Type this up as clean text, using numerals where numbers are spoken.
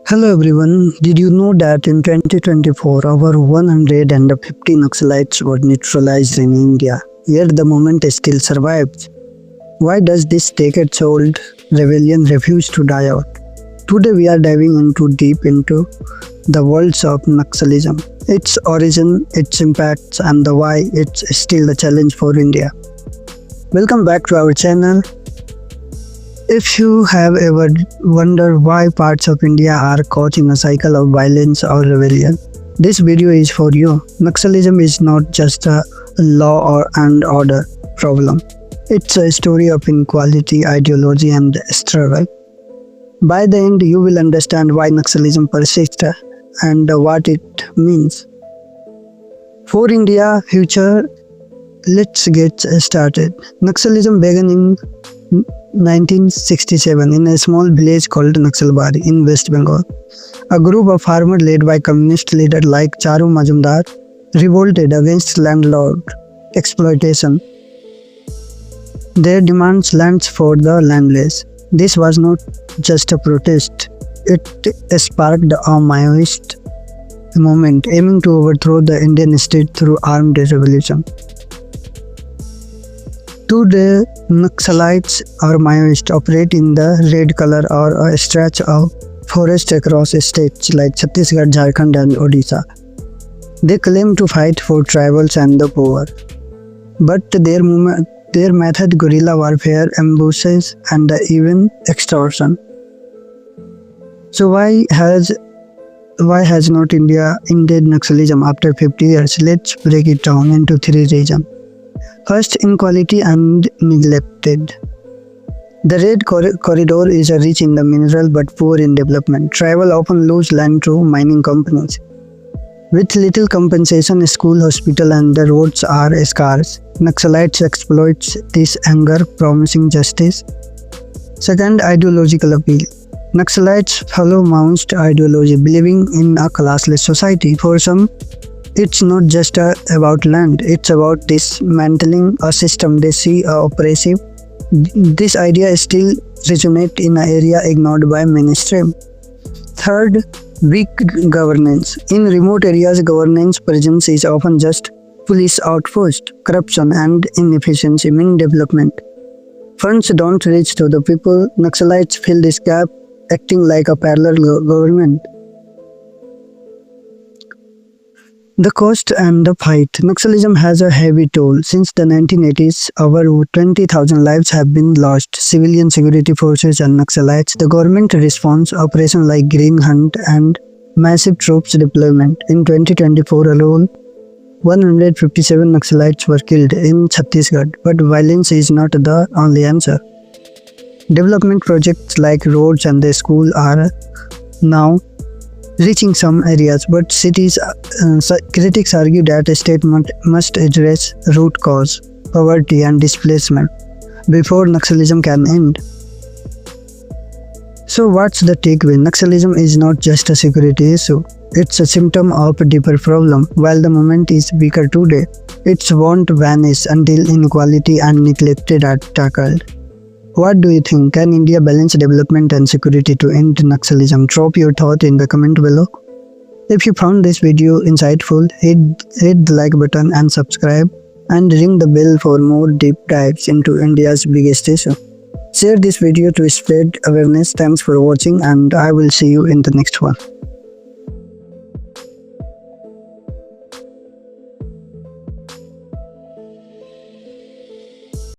Hello everyone, did you know that in 2024 over 150 Naxalites were neutralized in India, yet the movement still survives? Why does this decades-old rebellion refuse to die out? Today we are diving deep into the worlds of Naxalism, its origin, its impacts and the why it's still a challenge for India. Welcome back to our channel. If you have ever wondered why parts of India are caught in a cycle of violence or rebellion, this video is for you. Naxalism is not just a and order problem. It's a story of inequality, ideology and struggle. By the end, you will understand why Naxalism persists and what it means. For India future, let's get started. Naxalism began in 1967 in a small village called Naxalbari in West Bengal. A group of farmers led by communist leaders like Charu Majumdar revolted against landlord exploitation. Their demands lands for the landless. This was not just a protest, it sparked a Maoist movement aiming to overthrow the Indian state through armed revolution. Today, Naxalites or Maoists operate in the red color or a stretch of forest across states like Chhattisgarh, Jharkhand and Odisha. They claim to fight for tribals and the poor. But their method guerrilla warfare, ambushes and even extortion. So why has not India ended Naxalism after 50 years? Let's break it down into three regions. First, inequality and neglected. The Red Corridor is rich in the mineral but poor in development. Tribal often lose land to mining companies. With little compensation, school, hospital and the roads are scarce. Naxalites exploit this anger, promising justice. Second, ideological appeal. Naxalites follow Maoist ideology, believing in a classless society. For some, it's not just about land, it's about dismantling a system they see oppressive. This idea still resonates in an area ignored by mainstream. Third, weak governance. In remote areas, governance presence is often just police outpost. Corruption and inefficiency mean development. Funds don't reach to the people. Naxalites fill this gap, acting like a parallel government. The cost and the fight. Naxalism has a heavy toll. Since the 1980s, over 20,000 lives have been lost. Civilian security forces and Naxalites. The government response, operations like Green Hunt and massive troops deployment. In 2024 alone, 157 Naxalites were killed in Chhattisgarh. But violence is not the only answer. Development projects like roads and the school are now reaching some areas, but critics argue that a state must address root cause, poverty and displacement before Naxalism can end. So what's the takeaway? Naxalism is not just a security issue, it's a symptom of a deeper problem. While the movement is weaker today, it won't vanish until inequality and neglect are tackled. What do you think? Can India balance development and security to end Naxalism? Drop your thought in the comment below. If you found this video insightful, hit the like button and subscribe and ring the bell for more deep dives into India's biggest issue. Share this video to spread awareness. Thanks for watching and I will see you in the next one.